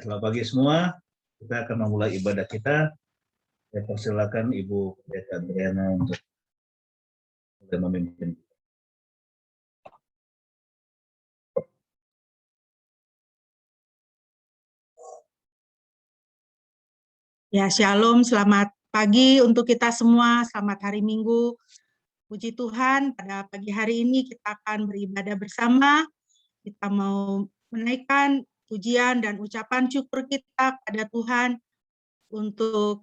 Selamat pagi semua. Kita akan memulai ibadah kita. Saya persilakan Ibu Pendeta Adriana untuk memimpin. Ya, shalom, selamat pagi untuk kita semua, selamat hari Minggu. Puji Tuhan, pada pagi hari ini kita akan beribadah bersama. Kita mau menaikkan pujian dan ucapan syukur kita pada Tuhan untuk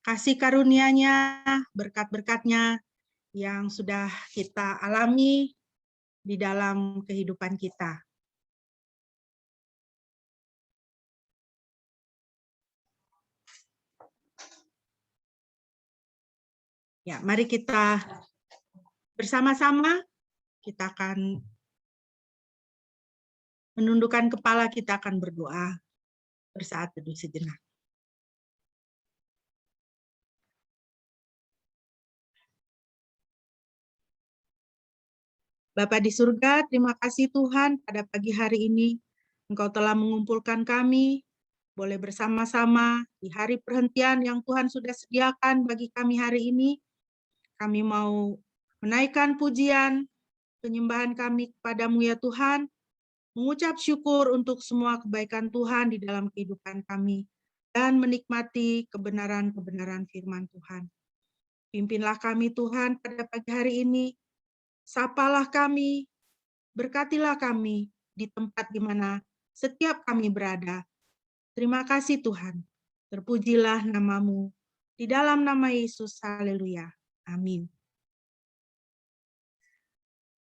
kasih karunia-Nya, berkat-berkat-Nya yang sudah kita alami di dalam kehidupan kita. Ya, mari kita bersama-sama, kita akan menundukkan kepala, kita akan berdoa bersaat teduh sejenak. Bapa di surga, terima kasih Tuhan pada pagi hari ini Engkau telah mengumpulkan kami, boleh bersama-sama di hari perhentian yang Tuhan sudah sediakan bagi kami hari ini. Kami mau menaikkan pujian, penyembahan kami kepadamu ya Tuhan, mengucap syukur untuk semua kebaikan Tuhan di dalam kehidupan kami, dan menikmati kebenaran-kebenaran firman Tuhan. Pimpinlah kami Tuhan pada pagi hari ini, sapalah kami, berkatilah kami di tempat di mana setiap kami berada. Terima kasih Tuhan, terpujilah namamu, di dalam nama Yesus, haleluya, amin.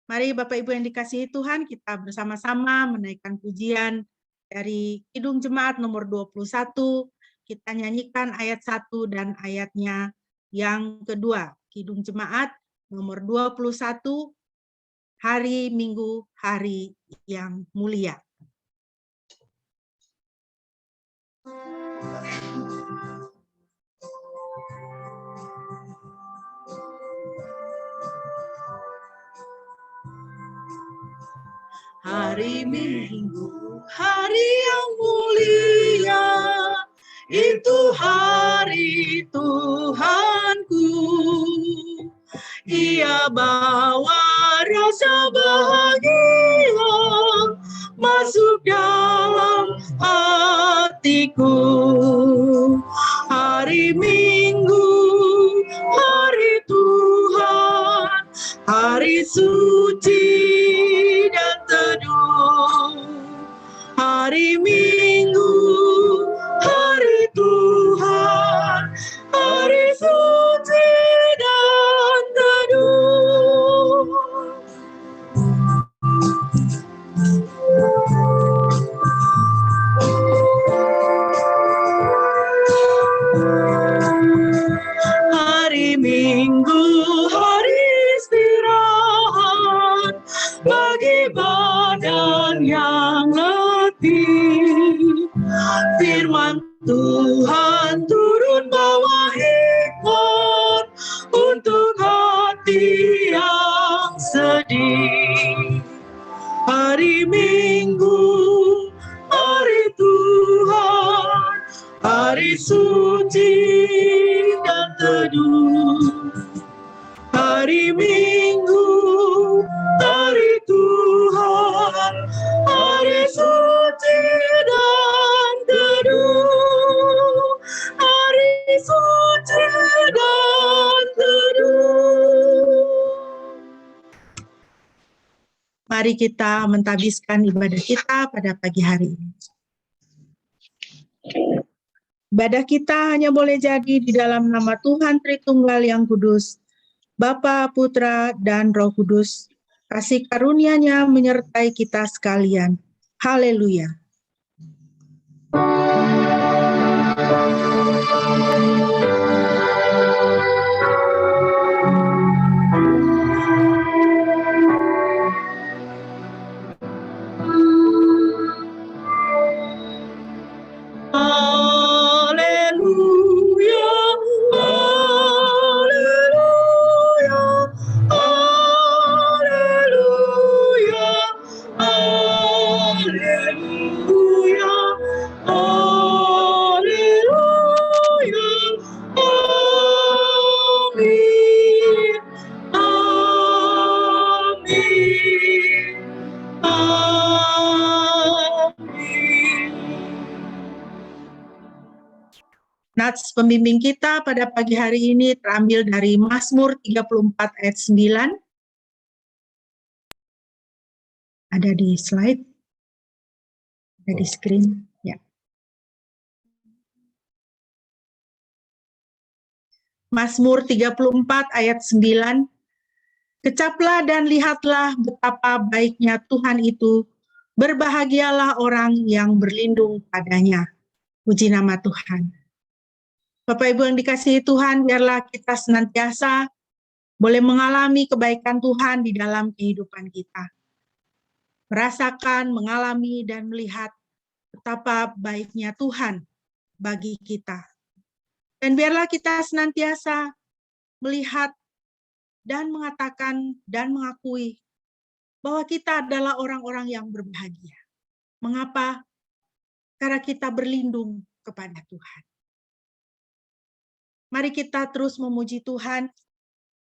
Mari Bapak Ibu yang dikasihi Tuhan, kita bersama-sama menaikkan pujian dari Kidung Jemaat nomor 21. Kita nyanyikan ayat 1 dan ayatnya yang kedua. Kidung Jemaat nomor 21, Hari Minggu, Hari yang Mulia. Hari Minggu, hari yang mulia, itu hari Tuhanku. Ia bawa rasa bahagia masuk dalam hatiku. Hari Minggu, hari Tuhan, hari suci dan teduh. Hari Minggu, hari Tuhan, hari suci dan teduh. Hari Minggu, hari istirahat bagi badan yang letih. Firman Tuhan turun bawa hikmat untuk hati yang sedih. Hari Minggu, hari Tuhan, hari suci dan teduh. Hari Minggu, hari Tuhan, hari suci dan teduh. Hari suci dan teduh. Mari kita mentadbiskan ibadah kita pada pagi hari ini. Ibadah kita hanya boleh jadi di dalam nama Tuhan Tritunggal yang Kudus, Bapa, Putra, dan Roh Kudus. Kasih karunia-Nya menyertai kita sekalian. Haleluya. Haleluya, haleluya, haleluya. Nats pembimbing kita pada pagi hari ini terambil dari Mazmur 34 ayat 9. Ada di slide, ada di screen. Ya. Mazmur 34 ayat 9. Kecaplah dan lihatlah betapa baiknya Tuhan itu. Berbahagialah orang yang berlindung padanya. Puji nama Tuhan. Bapak Ibu yang dikasihi Tuhan, biarlah kita senantiasa boleh mengalami kebaikan Tuhan di dalam kehidupan kita. Merasakan, mengalami, dan melihat betapa baiknya Tuhan bagi kita. Dan biarlah kita senantiasa melihat dan mengatakan dan mengakui bahwa kita adalah orang-orang yang berbahagia. Mengapa? Karena kita berlindung kepada Tuhan. Mari kita terus memuji Tuhan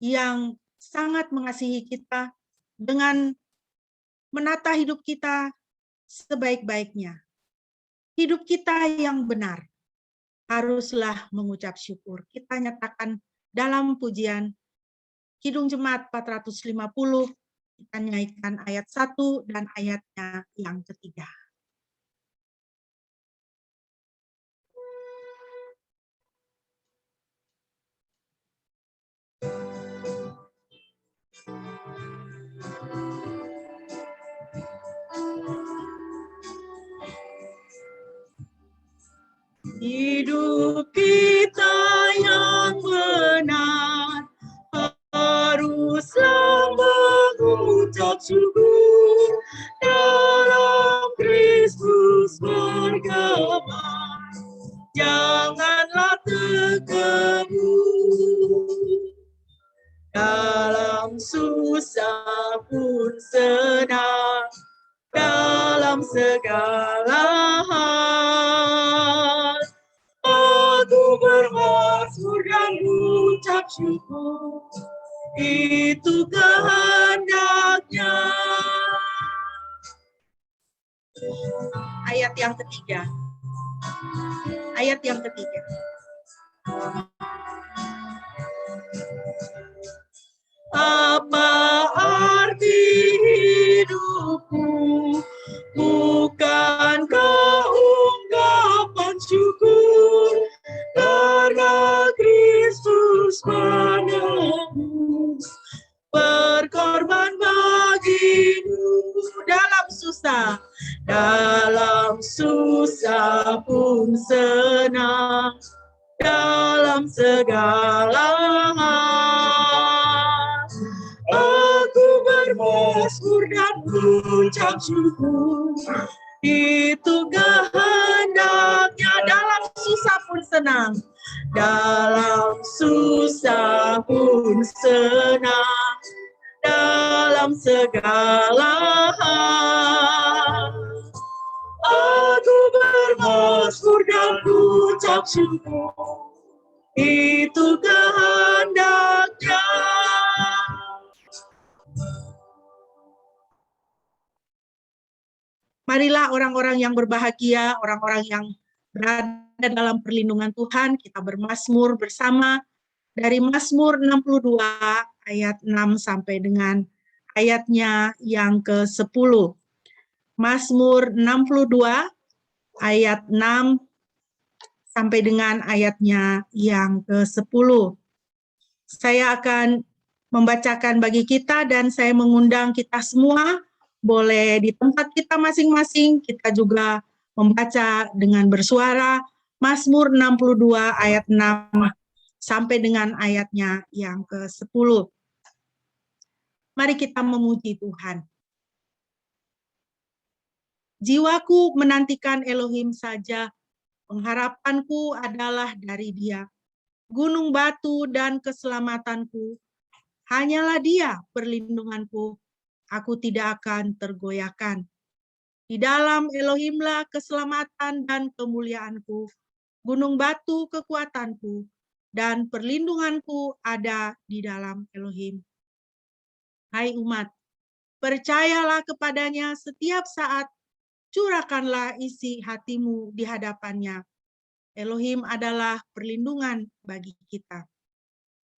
yang sangat mengasihi kita dengan menata hidup kita sebaik-baiknya. Hidup kita yang benar haruslah mengucap syukur. Kita nyatakan dalam pujian Kidung Jemaat 450, kita nyanyikan ayat 1 dan ayatnya yang ketiga. Hidup kita yang benar haruslah mengucap syukur dalam Kristus bergema. Janganlah terkebun dalam susah pun senang, dalam segala hal. Aku bermazmur dan ucap syukur, itu kehendaknya. Ayat yang ketiga. Ayat yang ketiga. Apa arti hidupku? Bukan keungkapan syukur karena Kristus menebus, berkorban bagimu dalam susah pun senang, dalam segala hal. Aku bermazmur dan ucap syukur, itu kehendaknya. Dalam susah pun senang, dalam susah pun senang, dalam segala hal. Aku bermazmur dan ucap syukur, itu kehendaknya. Marilah orang-orang yang berbahagia, orang-orang yang berada dalam perlindungan Tuhan, kita bermazmur bersama dari Mazmur 62 ayat 6 sampai dengan ayatnya yang ke-10. Mazmur 62 ayat 6 sampai dengan ayatnya yang ke-10. Saya akan membacakan bagi kita dan saya mengundang kita semua boleh di tempat kita masing-masing, kita juga membaca dengan bersuara Mazmur 62 ayat 6 sampai dengan ayatnya yang ke-10. Mari kita memuji Tuhan. Jiwaku menantikan Elohim saja, pengharapanku adalah dari Dia. Gunung batu dan keselamatanku, hanyalah Dia perlindunganku. Aku tidak akan tergoyahkan. Di dalam Elohimlah keselamatan dan kemuliaanku, gunung batu kekuatanku, dan perlindunganku ada di dalam Elohim. Hai umat, percayalah kepadanya setiap saat, curahkanlah isi hatimu di hadapannya. Elohim adalah perlindungan bagi kita.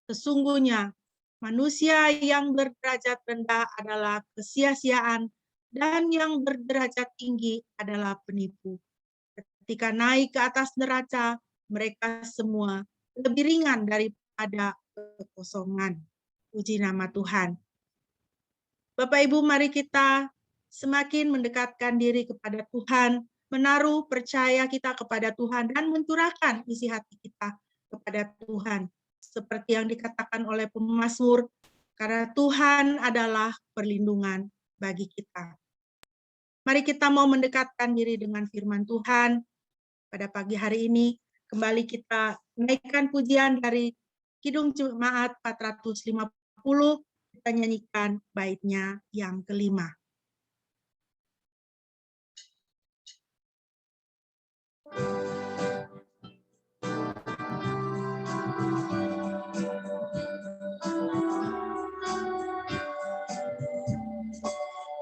Sesungguhnya manusia yang berderajat rendah adalah kesia-siaan dan yang berderajat tinggi adalah penipu. Ketika naik ke atas neraca, mereka semua lebih ringan daripada kekosongan. Puji nama Tuhan. Bapak Ibu, mari kita semakin mendekatkan diri kepada Tuhan, menaruh percaya kita kepada Tuhan, dan mencurahkan isi hati kita kepada Tuhan. Seperti yang dikatakan oleh pemazmur, karena Tuhan adalah perlindungan bagi kita. Mari kita mau mendekatkan diri dengan firman Tuhan. Pada pagi hari ini, kembali kita naikkan pujian dari Kidung Jemaat 450, kita nyanyikan baitnya yang kelima.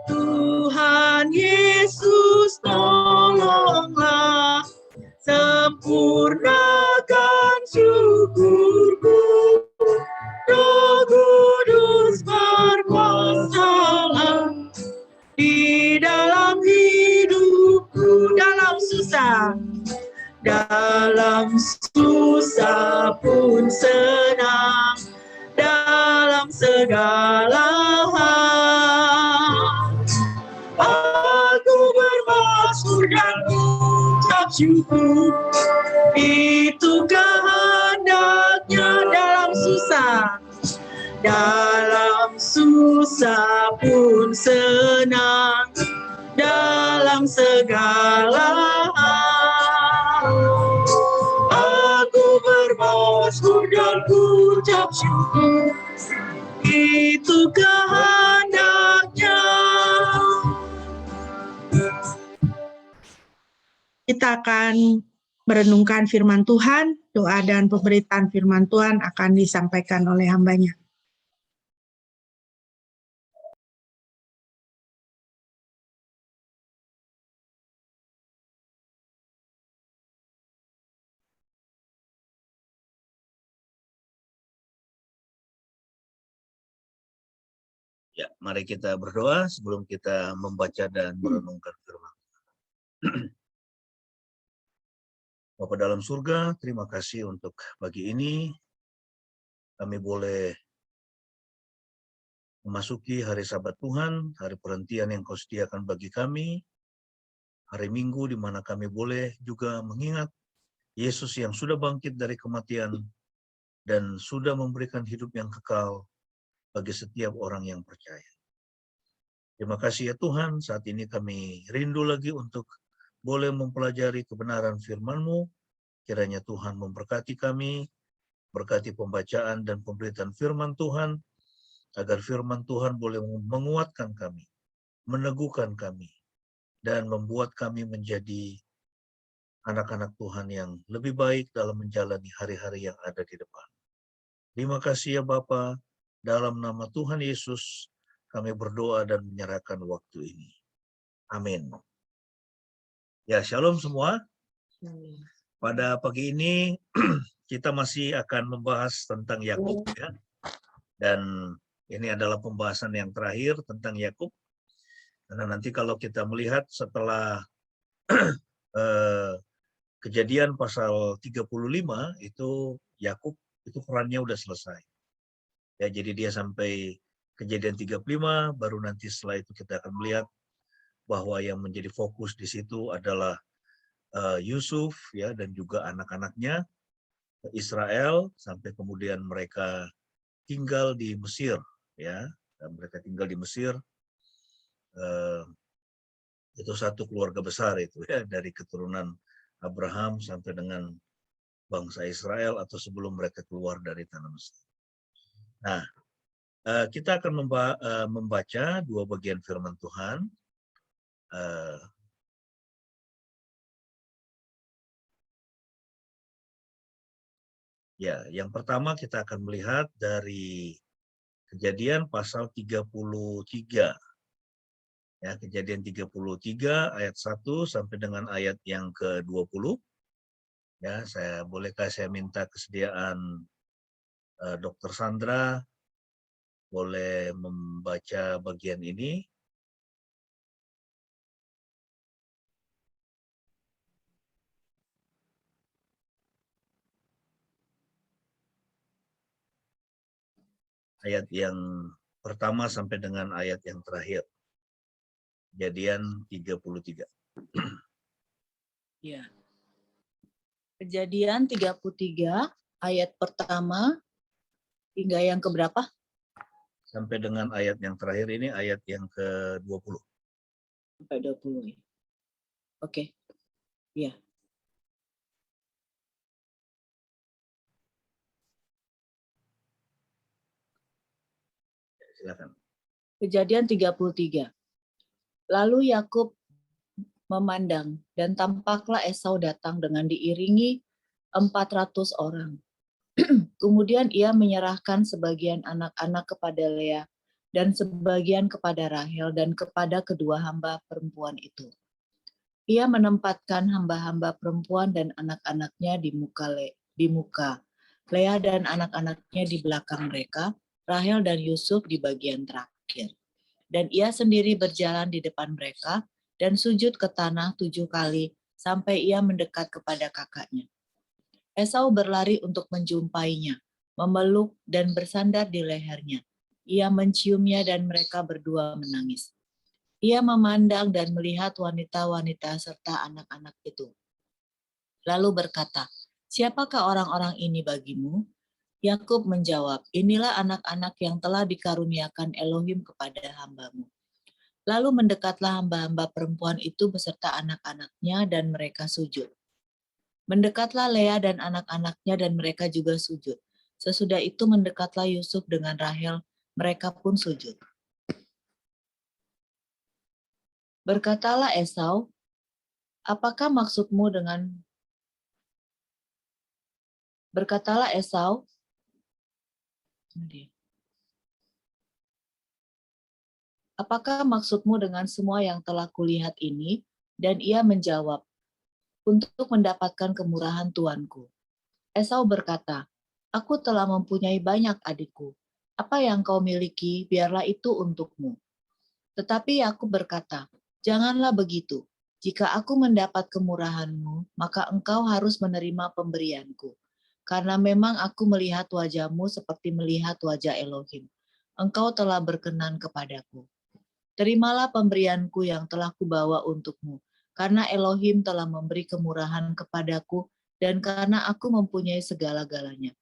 Tuhan Yesus, tolonglah, sempurnakan syukurku. Roh Kudus berkuasa di dalam hidupku, dalam susah pun senang, dalam segala hal. Aku bermasmur dan ucap syukur, itu kehendaknya dalam susah pun senang, dalam segala hal. Aku bermasmur dan ucap syukur, itu kehendaknya. Kita akan merenungkan firman Tuhan, doa dan pemberitaan firman Tuhan akan disampaikan oleh hambanya. Ya, mari kita berdoa sebelum kita membaca dan merenungkan firman. Bapa dalam surga, terima kasih untuk pagi ini. Kami boleh memasuki hari Sabat Tuhan, hari perhentian yang Kau sediakan bagi kami, hari Minggu di mana kami boleh juga mengingat Yesus yang sudah bangkit dari kematian dan sudah memberikan hidup yang kekal bagi setiap orang yang percaya. Terima kasih ya Tuhan, saat ini kami rindu lagi untuk boleh mempelajari kebenaran firman-Mu. Kiranya Tuhan memberkati kami, berkati pembacaan dan pemberitaan firman Tuhan, agar firman Tuhan boleh menguatkan kami, meneguhkan kami, dan membuat kami menjadi anak-anak Tuhan yang lebih baik dalam menjalani hari-hari yang ada di depan. Terima kasih ya Bapa, dalam nama Tuhan Yesus, kami berdoa dan menyerahkan waktu ini. Amin. Ya, shalom semua. Pada pagi ini kita masih akan membahas tentang Yakub ya. Dan ini adalah pembahasan yang terakhir tentang Yakub. Karena nanti kalau kita melihat setelah Kejadian pasal 35 itu Yakub itu perannya udah selesai. Ya, jadi dia sampai Kejadian 35, baru nanti setelah itu kita akan melihat bahwa yang menjadi fokus di situ adalah Yusuf ya, dan juga anak-anaknya Israel, sampai kemudian mereka tinggal di Mesir ya. Dan mereka tinggal di Mesir, itu satu keluarga besar itu ya, dari keturunan Abraham sampai dengan bangsa Israel atau sebelum mereka keluar dari tanah Mesir. Nah, kita akan membaca dua bagian firman Tuhan. Ya, yang pertama kita akan melihat dari Kejadian pasal 33. Ya, Kejadian 33 ayat 1 sampai dengan ayat yang ke-20. Ya, bolehkah saya minta kesediaan Dr. Sandra boleh membaca bagian ini. Ayat yang pertama sampai dengan ayat yang terakhir. Kejadian 33. Ya. Kejadian 33 ayat pertama hingga yang keberapa? Sampai dengan ayat yang terakhir ini ayat yang ke-20. Sampai 20 ya. Oke. Ya. Silakan. Kejadian 33. Lalu Yakub memandang dan tampaklah Esau datang dengan diiringi 400 orang. Kemudian ia menyerahkan sebagian anak-anak kepada Lea dan sebagian kepada Rahel dan kepada kedua hamba perempuan itu. Ia menempatkan hamba-hamba perempuan dan anak-anaknya di muka. Lea dan anak-anaknya di belakang mereka, Rahel dan Yusuf di bagian terakhir. Dan ia sendiri berjalan di depan mereka dan sujud ke tanah 7 kali sampai ia mendekat kepada kakaknya. Esau berlari untuk menjumpainya, memeluk dan bersandar di lehernya. Ia menciumnya dan mereka berdua menangis. Ia memandang dan melihat wanita-wanita serta anak-anak itu. Lalu berkata, "Siapakah orang-orang ini bagimu?" Yakub menjawab, "Inilah anak-anak yang telah dikaruniakan Elohim kepada hambamu." Lalu mendekatlah hamba-hamba perempuan itu beserta anak-anaknya dan mereka sujud. Mendekatlah Lea dan anak-anaknya dan mereka juga sujud. Sesudah itu mendekatlah Yusuf dengan Rahel, mereka pun sujud. Berkatalah Esau, "Apakah maksudmu dengan..." Berkatalah Esau, "Apakah maksudmu dengan semua yang telah kulihat ini?" Dan ia menjawab, "Untuk mendapatkan kemurahan tuanku." Esau berkata, "Aku telah mempunyai banyak adikku. Apa yang kau miliki, biarlah itu untukmu." Tetapi aku berkata, "Janganlah begitu. Jika aku mendapat kemurahanmu, maka engkau harus menerima pemberianku. Karena memang aku melihat wajahmu seperti melihat wajah Elohim. Engkau telah berkenan kepadaku. Terimalah pemberianku yang telah kubawa untukmu, karena Elohim telah memberi kemurahan kepadaku dan karena aku mempunyai segala-galanya."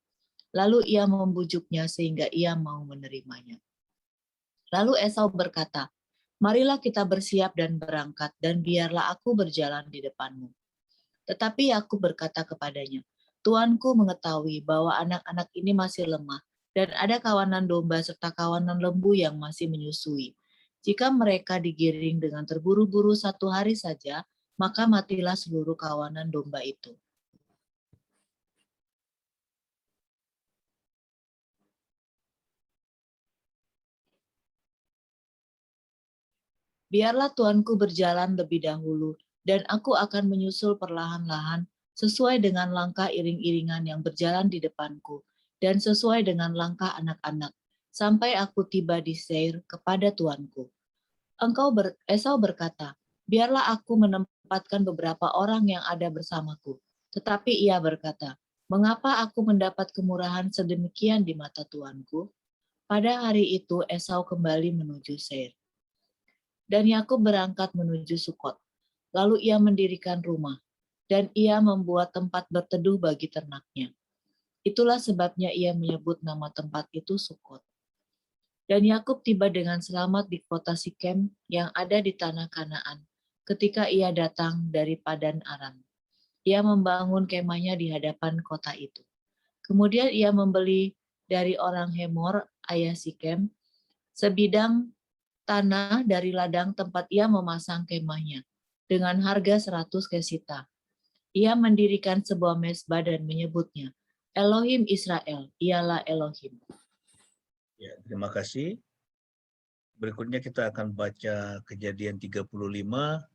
Lalu ia membujuknya sehingga ia mau menerimanya. Lalu Esau berkata, "Marilah kita bersiap dan berangkat, dan biarlah aku berjalan di depanmu." Tetapi aku berkata kepadanya, "Tuanku mengetahui bahwa anak-anak ini masih lemah, dan ada kawanan domba serta kawanan lembu yang masih menyusui. Jika mereka digiring dengan terburu-buru 1 hari saja, maka matilah seluruh kawanan domba itu." Biarlah tuanku berjalan lebih dahulu, dan aku akan menyusul perlahan-lahan sesuai dengan langkah iring-iringan yang berjalan di depanku, dan sesuai dengan langkah anak-anak, sampai aku tiba di Seir kepada tuanku. Esau berkata, "Biarlah aku menempatkan beberapa orang yang ada bersamaku." Tetapi ia berkata, "Mengapa aku mendapat kemurahan sedemikian di mata tuanku?" Pada hari itu Esau kembali menuju Seir. Dan Yakub berangkat menuju Sukot. Lalu ia mendirikan rumah, dan ia membuat tempat berteduh bagi ternaknya. Itulah sebabnya ia menyebut nama tempat itu Sukot. Dan Yakub tiba dengan selamat di kota Sikem yang ada di tanah Kanaan, ketika ia datang dari Padan Aram. Ia membangun kemahnya di hadapan kota itu. Kemudian ia membeli dari orang Hemor, ayah Sikem, sebidang tanah dari ladang tempat ia memasang kemahnya, dengan harga 100 kesita. Ia mendirikan sebuah mezbah dan menyebutnya, "Elohim Israel, ialah Elohim." Ya, terima kasih. Berikutnya kita akan baca Kejadian 35.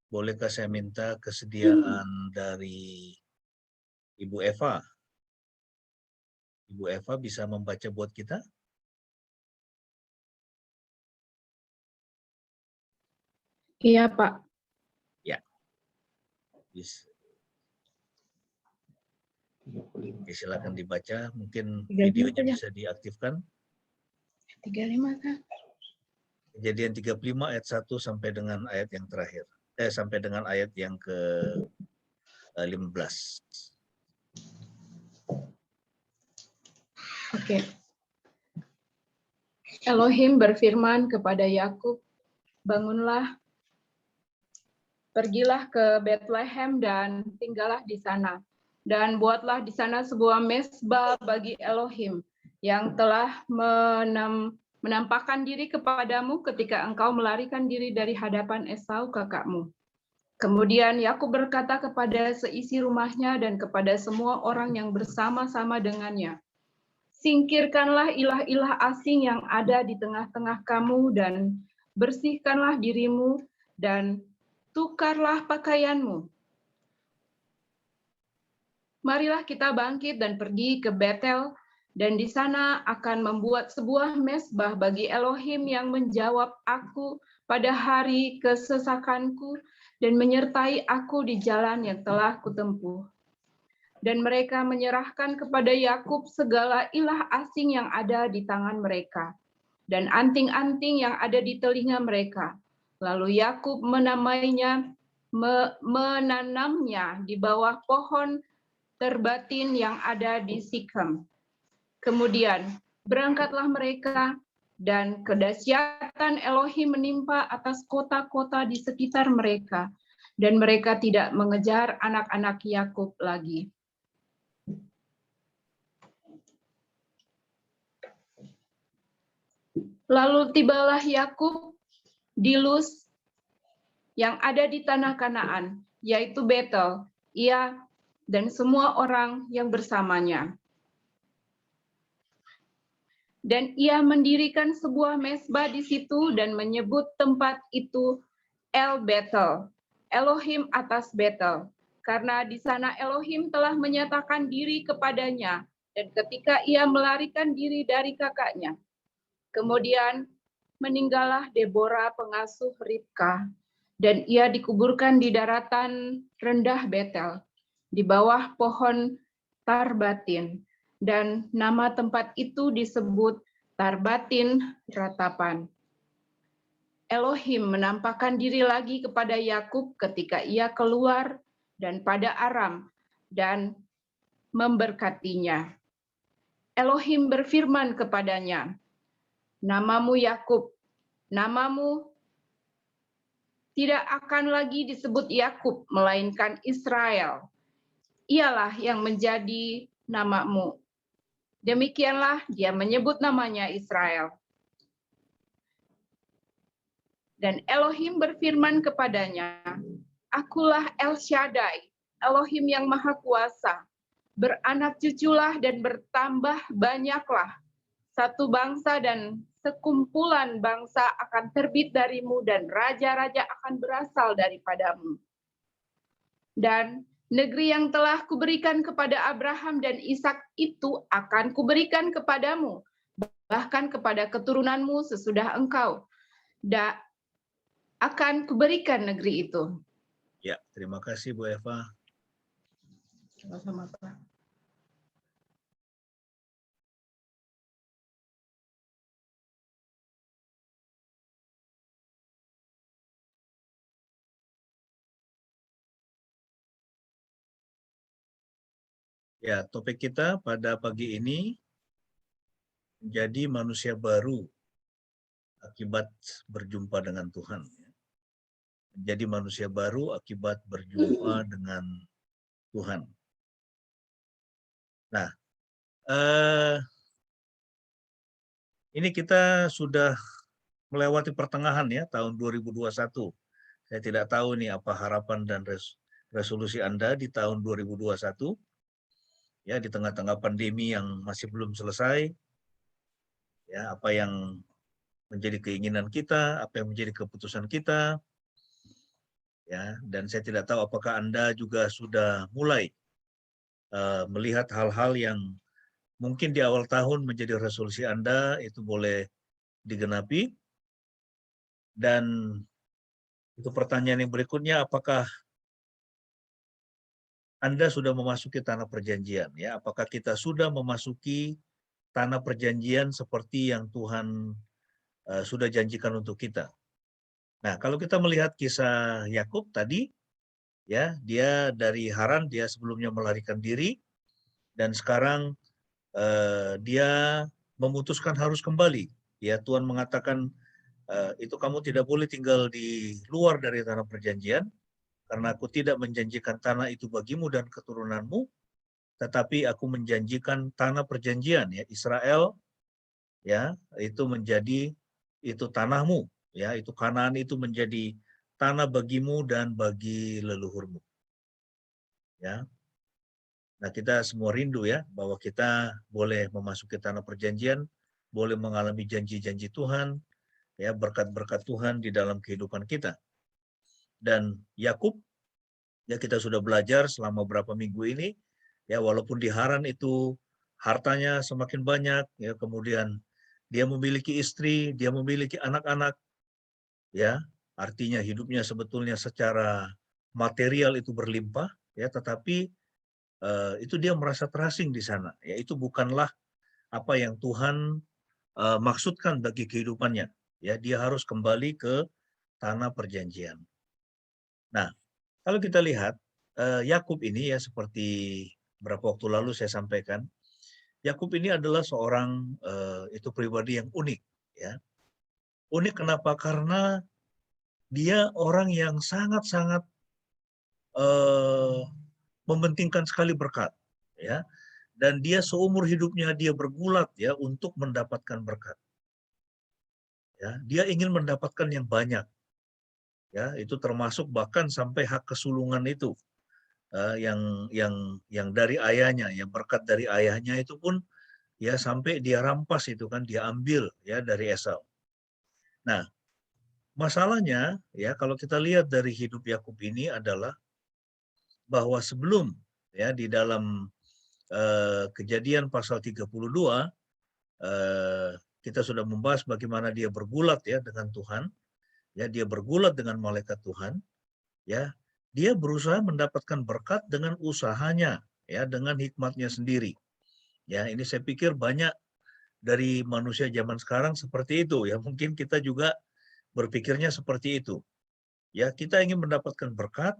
Bolehkah saya minta kesediaan dari Ibu Eva. Ibu Eva bisa membaca buat kita? Iya, Pak. Ya. Oke, silakan dibaca. Mungkin 35 videonya saja. bisa diaktifkan. 35 kan? Kejadian 35 ayat 1 sampai dengan ayat yang terakhir. Sampai dengan ayat yang ke-15. Oke. Elohim berfirman kepada Yakub, bangunlah, pergilah ke Bethlehem dan tinggallah di sana. Dan buatlah di sana sebuah mezbah bagi Elohim yang telah menampakkan diri kepadamu ketika engkau melarikan diri dari hadapan Esau kakakmu. Kemudian Yakub berkata kepada seisi rumahnya dan kepada semua orang yang bersama-sama dengannya, singkirkanlah ilah-ilah asing yang ada di tengah-tengah kamu dan bersihkanlah dirimu dan tukarlah pakaianmu. Marilah kita bangkit dan pergi ke Betel, dan di sana akan membuat sebuah mezbah bagi Elohim yang menjawab aku pada hari kesesakanku dan menyertai aku di jalan yang telah kutempuh. Dan mereka menyerahkan kepada Yakub segala ilah asing yang ada di tangan mereka, dan anting-anting yang ada di telinga mereka. Lalu Yakub menamainya, menanamnya di bawah pohon terbatin yang ada di Sikem. Kemudian berangkatlah mereka, dan kedahsyatan Elohim menimpa atas kota-kota di sekitar mereka, dan mereka tidak mengejar anak-anak Yakub lagi. Lalu tibalah Yakub di Luz yang ada di tanah Kanaan, yaitu Betel, ia dan semua orang yang bersamanya. Dan ia mendirikan sebuah mezbah di situ dan menyebut tempat itu El Betel, Elohim atas Betel, karena di sana Elohim telah menyatakan diri kepadanya, dan ketika ia melarikan diri dari kakaknya. Kemudian meninggallah Deborah pengasuh Ribka, dan ia dikuburkan di daratan rendah Betel, di bawah pohon Tarbatin, dan nama tempat itu disebut Tarbatin Ratapan. Elohim menampakkan diri lagi kepada Yakub ketika ia keluar dan pada Aram, dan memberkatinya. Elohim berfirman kepadanya, namamu Yakub, namamu tidak akan lagi disebut Yakub, melainkan Israel. Ialah yang menjadi namamu. Demikianlah dia menyebut namanya Israel. Dan Elohim berfirman kepadanya, akulah El Shaddai, Elohim yang Maha Kuasa. Beranak cuculah dan bertambah banyaklah. Satu bangsa dan sekumpulan bangsa akan terbit darimu, dan raja-raja akan berasal daripadamu. Dan negeri yang telah kuberikan kepada Abraham dan Ishak itu akan kuberikan kepadamu, bahkan kepada keturunanmu sesudah engkau. Akan kuberikan negeri itu. Ya, terima kasih Bu Eva. Sama-sama, Pak. Ya, topik kita pada pagi ini menjadi manusia baru akibat berjumpa dengan Tuhan. Menjadi manusia baru akibat berjumpa dengan Tuhan. Nah, ini kita sudah melewati pertengahan ya, tahun 2021. Saya tidak tahu nih apa harapan dan resolusi Anda di tahun 2021. Ya, di tengah-tengah pandemi yang masih belum selesai. Ya, apa yang menjadi keinginan kita, apa yang menjadi keputusan kita. Ya, dan saya tidak tahu apakah Anda juga sudah mulai melihat hal-hal yang mungkin di awal tahun menjadi resolusi Anda, itu boleh digenapi. Dan itu pertanyaan yang berikutnya, apakah Anda sudah memasuki tanah perjanjian? Ya, apakah kita sudah memasuki tanah perjanjian seperti yang Tuhan sudah janjikan untuk kita? Nah, kalau kita melihat kisah Yakub tadi, ya, dia dari Haran, dia sebelumnya melarikan diri, dan sekarang dia memutuskan harus kembali. Ya, Tuhan mengatakan, itu kamu tidak boleh tinggal di luar dari tanah perjanjian, karena aku tidak menjanjikan tanah itu bagimu dan keturunanmu, tetapi aku menjanjikan tanah perjanjian, ya, Israel, ya, itu menjadi itu tanahmu, ya, itu Kanaan itu menjadi tanah bagimu dan bagi leluhurmu. Ya. Nah, kita semua rindu ya bahwa kita boleh memasuki tanah perjanjian, boleh mengalami janji-janji Tuhan, ya, berkat-berkat Tuhan di dalam kehidupan kita. Dan Yakub, ya, kita sudah belajar selama beberapa minggu ini, ya, walaupun di Haran itu hartanya semakin banyak, ya, kemudian dia memiliki istri, dia memiliki anak-anak, ya, artinya hidupnya sebetulnya secara material itu berlimpah, ya, tetapi itu dia merasa terasing di sana, ya, itu bukanlah apa yang Tuhan maksudkan bagi kehidupannya, ya, dia harus kembali ke tanah perjanjian. Nah, kalau kita lihat Yakub ini, ya, seperti beberapa waktu lalu saya sampaikan, Yakub ini adalah seorang itu pribadi yang unik, ya. Unik kenapa? Karena dia orang yang sangat-sangat mementingkan sekali berkat, ya. Dan dia seumur hidupnya dia bergulat, ya, untuk mendapatkan berkat. Ya, dia ingin mendapatkan yang banyak. Ya, itu termasuk bahkan sampai hak kesulungan itu yang dari ayahnya, yang berkat dari ayahnya itu pun, ya, sampai dia rampas itu kan, dia ambil, ya, dari Esau. Nah, masalahnya, ya, kalau kita lihat dari hidup Yakub ini adalah bahwa sebelum, ya, di dalam Kejadian pasal 32 kita sudah membahas bagaimana dia bergulat, ya, dengan Tuhan, ya, dia bergulat dengan malaikat Tuhan, ya, dia berusaha mendapatkan berkat dengan usahanya, ya, dengan hikmatnya sendiri. Ya, ini saya pikir banyak dari manusia zaman sekarang seperti itu, ya, mungkin kita juga berpikirnya seperti itu. Ya, kita ingin mendapatkan berkat,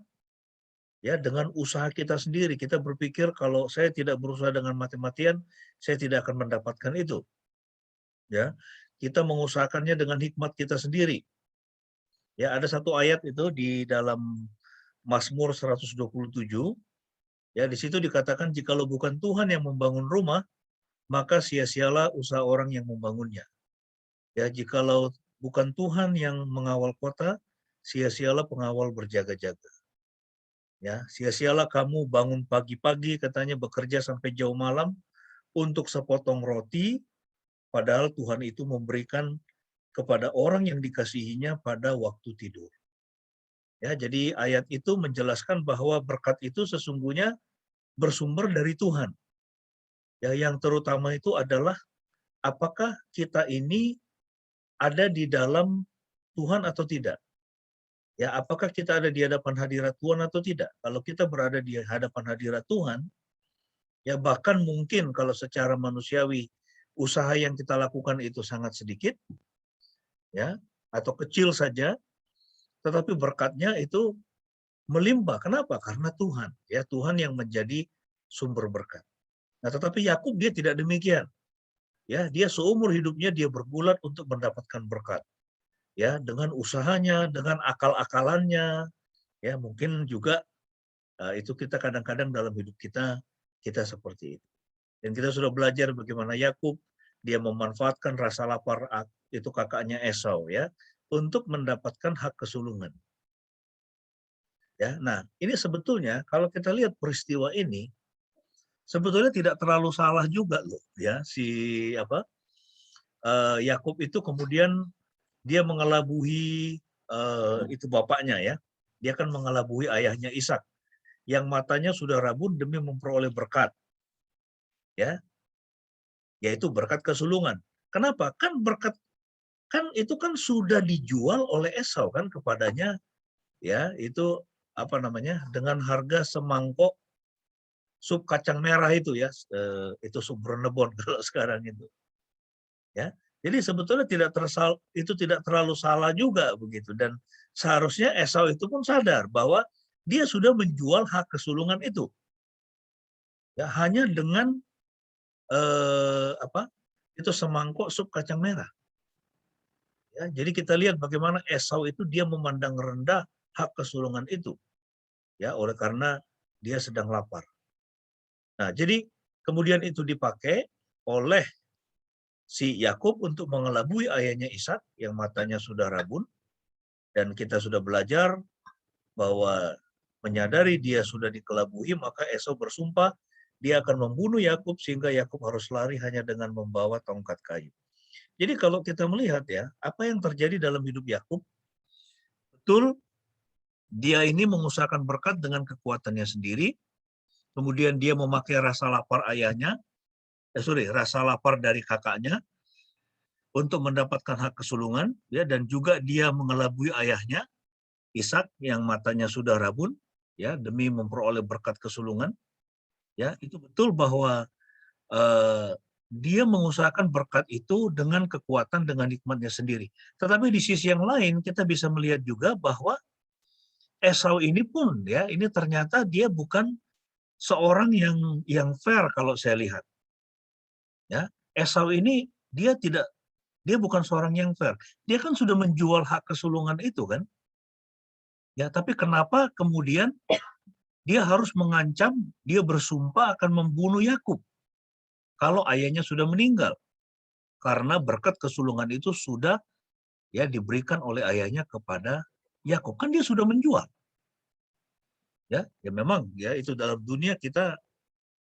ya, dengan usaha kita sendiri. Kita berpikir kalau saya tidak berusaha dengan mati-matian, saya tidak akan mendapatkan itu. Ya, kita mengusahakannya dengan hikmat kita sendiri. Ya, ada satu ayat itu di dalam Mazmur 127, ya, di situ dikatakan jikalau bukan Tuhan yang membangun rumah, maka sia-sialah usaha orang yang membangunnya. Ya, jikalau bukan Tuhan yang mengawal kota, sia-sialah pengawal berjaga-jaga. Ya, sia-sialah kamu bangun pagi-pagi katanya bekerja sampai jauh malam untuk sepotong roti, padahal Tuhan itu memberikan kepada orang yang dikasihinya pada waktu tidur. Ya, jadi ayat itu menjelaskan bahwa berkat itu sesungguhnya bersumber dari Tuhan. Ya, yang terutama itu adalah apakah kita ini ada di dalam Tuhan atau tidak. Ya, apakah kita ada di hadapan hadirat Tuhan atau tidak? Kalau kita berada di hadapan hadirat Tuhan, ya, bahkan mungkin kalau secara manusiawi usaha yang kita lakukan itu sangat sedikit, ya, atau kecil saja, tetapi berkatnya itu melimpah. Kenapa? Karena Tuhan, ya, Tuhan yang menjadi sumber berkat. Nah, tetapi Yakub dia tidak demikian. Ya, dia seumur hidupnya dia bergulat untuk mendapatkan berkat. Ya, dengan usahanya, dengan akal-akalannya, ya, mungkin juga itu kita kadang-kadang dalam hidup kita seperti itu. Dan kita sudah belajar bagaimana Yakub dia memanfaatkan rasa lapar itu kakaknya Esau, ya, untuk mendapatkan hak kesulungan. Ya, nah, ini sebetulnya kalau kita lihat peristiwa ini sebetulnya tidak terlalu salah juga loh, ya, si Yakub itu kemudian dia mengelabui itu bapaknya, ya. Dia kan mengelabui ayahnya Ishak. yang matanya sudah rabun demi memperoleh berkat. Ya, yaitu berkat kesulungan. Kenapa? Kan berkat kan itu kan sudah dijual oleh Esau kan kepadanya, ya, itu apa namanya? Dengan harga semangkok sup kacang merah itu ya, itu sup brenebon kalau sekarang itu. Ya. Jadi sebetulnya itu tidak terlalu salah juga begitu, dan seharusnya Esau itu pun sadar bahwa dia sudah menjual hak kesulungan itu. Ya, hanya dengan itu semangkok sup kacang merah. Ya, jadi kita lihat bagaimana Esau itu dia memandang rendah hak kesulungan itu, ya, oleh karena dia sedang lapar. Nah, jadi kemudian itu dipakai oleh si Yakub untuk mengelabui ayahnya Ishak yang matanya sudah rabun, dan kita sudah belajar bahwa menyadari dia sudah dikelabui, maka Esau bersumpah dia akan membunuh Yakub sehingga Yakub harus lari hanya dengan membawa tongkat kayu. Jadi kalau kita melihat ya, apa yang terjadi dalam hidup Yakub, betul dia ini mengusahakan berkat dengan kekuatannya sendiri, kemudian dia memakai rasa lapar ayahnya, rasa lapar dari kakaknya untuk mendapatkan hak kesulungan, ya, dan juga dia mengelabui ayahnya Ishak yang matanya sudah rabun, ya, demi memperoleh berkat kesulungan. Ya, itu betul bahwa dia mengusahakan berkat itu dengan kekuatan, dengan nikmatnya sendiri. Tetapi di sisi yang lain kita bisa melihat juga bahwa Esau ini pun, ya, ini ternyata dia bukan seorang yang fair kalau saya lihat. Ya, Esau ini dia bukan seorang yang fair. Dia kan sudah menjual hak kesulungan itu kan. Ya, tapi kenapa kemudian dia harus mengancam, dia bersumpah akan membunuh Yakub kalau ayahnya sudah meninggal? Karena berkat kesulungan itu sudah, ya, diberikan oleh ayahnya kepada Yakub. Kan dia sudah menjual. Ya, ya memang ya itu dalam dunia kita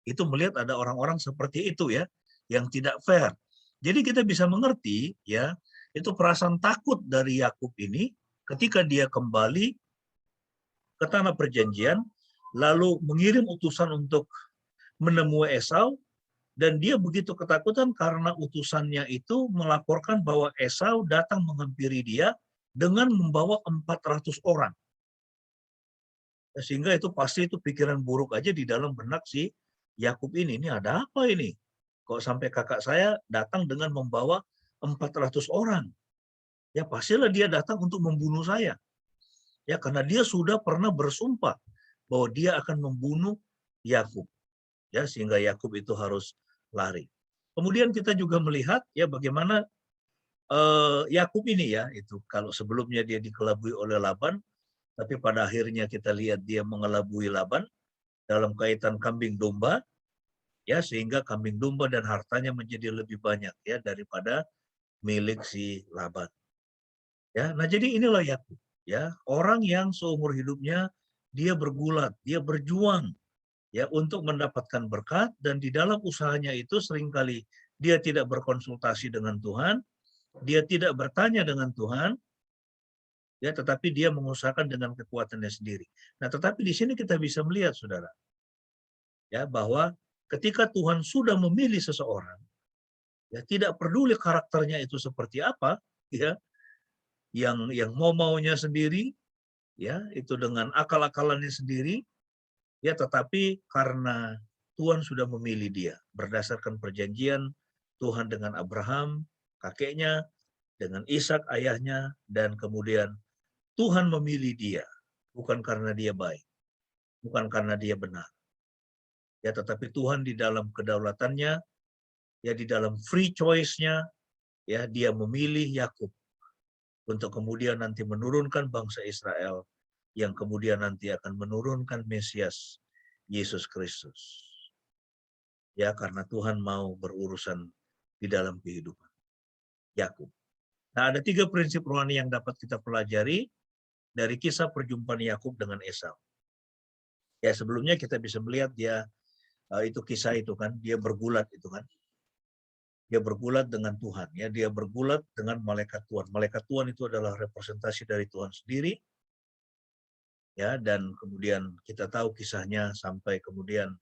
itu melihat ada orang-orang seperti itu ya, yang tidak fair. Jadi kita bisa mengerti ya, itu perasaan takut dari Yakub ini ketika dia kembali ke tanah perjanjian, lalu mengirim utusan untuk menemui Esau, dan dia begitu ketakutan karena utusannya itu melaporkan bahwa Esau datang menghampiri dia dengan membawa 400 orang. Sehingga itu pasti itu pikiran buruk aja di dalam benak si Yakub ini ada apa ini? Kok sampai kakak saya datang dengan membawa 400 orang? Ya pastilah dia datang untuk membunuh saya. Ya karena dia sudah pernah bersumpah bahwa dia akan membunuh Yakub. Ya sehingga Yakub itu harus lari. Kemudian kita juga melihat ya bagaimana Yakub ini ya, itu kalau sebelumnya dia dikelabui oleh Laban, tapi pada akhirnya kita lihat dia mengelabui Laban dalam kaitan kambing domba, ya, sehingga kambing domba dan hartanya menjadi lebih banyak ya daripada milik si Laban. Ya, nah jadi inilah Yakub, ya, orang yang seumur hidupnya dia bergulat, dia berjuang ya untuk mendapatkan berkat, dan di dalam usahanya itu seringkali dia tidak berkonsultasi dengan Tuhan, dia tidak bertanya dengan Tuhan, ya, tetapi dia mengusahakan dengan kekuatannya sendiri. Nah, tetapi di sini kita bisa melihat, saudara, ya, bahwa ketika Tuhan sudah memilih seseorang, ya, tidak peduli karakternya itu seperti apa, ya, yang maunya sendiri, ya, itu dengan akal-akalannya sendiri, ya, tetapi karena Tuhan sudah memilih dia berdasarkan perjanjian Tuhan dengan Abraham, kakeknya, dengan Ishak ayahnya, dan kemudian Tuhan memilih dia bukan karena dia baik, bukan karena dia benar. Ya, tetapi Tuhan di dalam kedaulatannya, ya, di dalam free choice-nya, ya, dia memilih Yakub untuk kemudian nanti menurunkan bangsa Israel yang kemudian nanti akan menurunkan Mesias Yesus Kristus. Ya, karena Tuhan mau berurusan di dalam kehidupan Yakub. Nah, ada 3 prinsip rohani yang dapat kita pelajari dari kisah perjumpaan Yakub dengan Esau. Ya, sebelumnya kita bisa melihat dia itu kisah itu kan, dia bergulat itu kan. Dia bergulat dengan Tuhan, ya, dia bergulat dengan malaikat Tuhan. Malaikat Tuhan itu adalah representasi dari Tuhan sendiri. Ya, dan kemudian kita tahu kisahnya sampai kemudian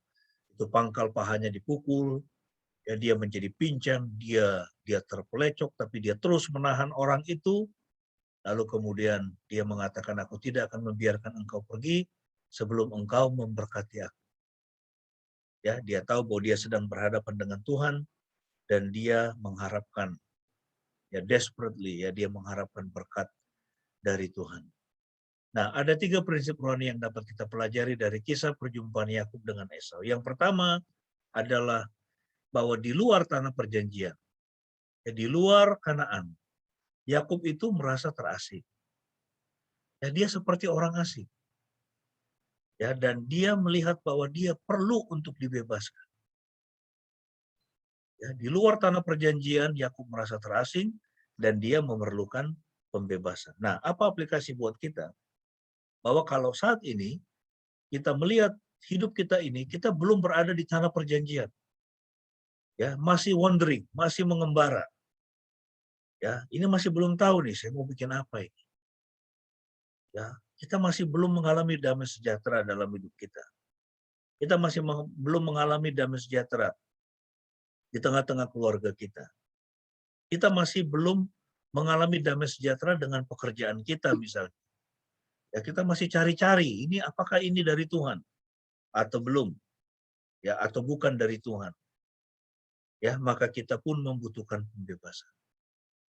itu pangkal pahanya dipukul, ya dia menjadi pincang, dia terpelecok, tapi dia terus menahan orang itu. Lalu kemudian dia mengatakan, aku tidak akan membiarkan engkau pergi sebelum engkau memberkati aku. Ya, dia tahu bahwa dia sedang berhadapan dengan Tuhan dan dia mengharapkan, ya desperately, ya dia mengharapkan berkat dari Tuhan. Nah, ada 3 prinsip rohani yang dapat kita pelajari dari kisah perjumpaan Yakub dengan Esau. Yang pertama adalah bahwa di luar tanah perjanjian, ya, di luar Kanaan, Yakub itu merasa terasing. Ya, dia seperti orang asing. Ya, dan dia melihat bahwa dia perlu untuk dibebaskan. Ya, di luar tanah perjanjian, Yakub merasa terasing dan dia memerlukan pembebasan. Nah, apa aplikasi buat kita? Bahwa kalau saat ini kita melihat hidup kita ini, kita belum berada di tanah perjanjian. Ya, masih wandering, masih mengembara. Ya, ini masih belum tahu nih saya mau bikin apa ini. Ya, kita masih belum mengalami damai sejahtera dalam hidup kita. Kita masih belum mengalami damai sejahtera di tengah-tengah keluarga kita. Kita masih belum mengalami damai sejahtera dengan pekerjaan kita misalnya. Ya, kita masih cari-cari, ini apakah ini dari Tuhan atau belum? Ya, atau bukan dari Tuhan. Ya, maka kita pun membutuhkan pembebasan.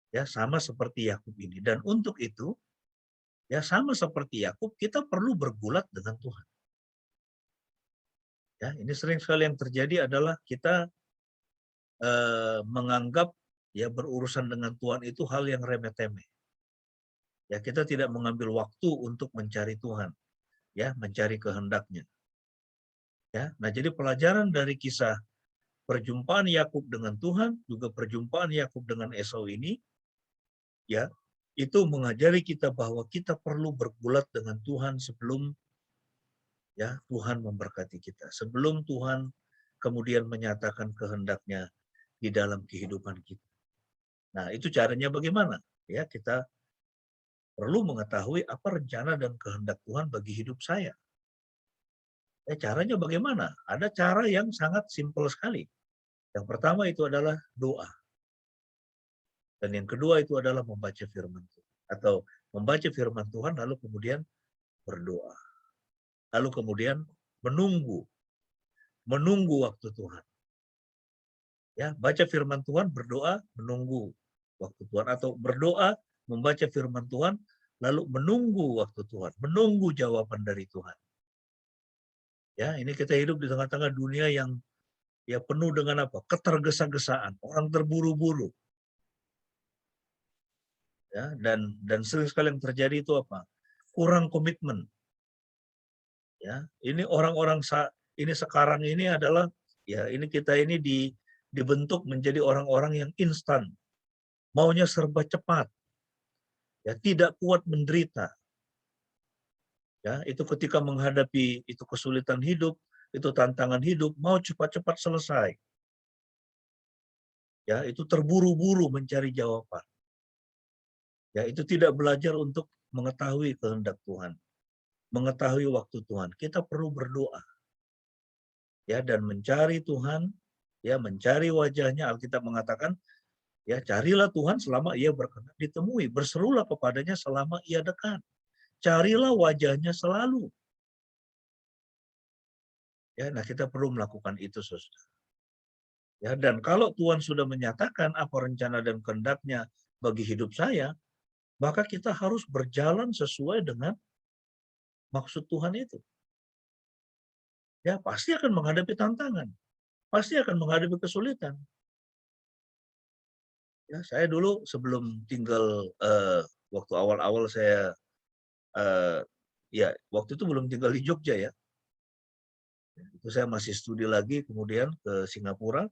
Ya, sama seperti Yakub ini. Dan untuk itu, ya sama seperti Yakub, kita perlu bergulat dengan Tuhan. Ya, ini sering sekali yang terjadi adalah kita menganggap ya berurusan dengan Tuhan itu hal yang remeh-temeh. Ya, kita tidak mengambil waktu untuk mencari Tuhan, ya, mencari kehendak-Nya. Ya, nah jadi pelajaran dari kisah perjumpaan Yakub dengan Tuhan, juga perjumpaan Yakub dengan Esau ini, ya, itu mengajari kita bahwa kita perlu bergulat dengan Tuhan sebelum ya Tuhan memberkati kita, sebelum Tuhan kemudian menyatakan kehendak-Nya di dalam kehidupan kita. Nah, itu caranya bagaimana? Ya, kita perlu mengetahui apa rencana dan kehendak Tuhan bagi hidup saya. Caranya bagaimana? Ada cara yang sangat simpel sekali. Yang pertama itu adalah doa. Dan yang kedua itu adalah membaca firman Tuhan. Atau membaca firman Tuhan lalu kemudian berdoa. Lalu kemudian menunggu waktu Tuhan. Ya, baca firman Tuhan, berdoa, menunggu waktu Tuhan. Atau berdoa, membaca firman Tuhan, lalu menunggu waktu Tuhan, menunggu jawaban dari Tuhan. Ya, ini kita hidup di tengah-tengah dunia yang ya penuh dengan apa? Ketergesa-gesaan, orang terburu-buru. Ya, dan sering sekali yang terjadi itu apa? Kurang komitmen. Ya, ini orang-orang ini sekarang ini adalah ya ini kita ini dibentuk menjadi orang-orang yang instan. Maunya serba cepat. Ya, tidak kuat menderita. Ya, itu ketika menghadapi itu kesulitan hidup, itu tantangan hidup, mau cepat-cepat selesai. Ya, itu terburu-buru mencari jawaban. Ya, itu tidak belajar untuk mengetahui kehendak Tuhan, mengetahui waktu Tuhan. Kita perlu berdoa. Ya, dan mencari Tuhan, ya, mencari wajahnya. Alkitab mengatakan, ya, carilah Tuhan selama Ia berkenan ditemui, berserulah kepadanya selama Ia dekat. Carilah wajahnya selalu. Ya, nah kita perlu melakukan itu, saudara. Ya, dan kalau Tuhan sudah menyatakan apa rencana dan kehendak-Nya bagi hidup saya, maka kita harus berjalan sesuai dengan maksud Tuhan itu. Ya, pasti akan menghadapi tantangan, pasti akan menghadapi kesulitan. Ya, saya dulu sebelum tinggal waktu awal-awal saya ya waktu itu belum tinggal di Jogja ya. Itu saya masih studi lagi kemudian ke Singapura.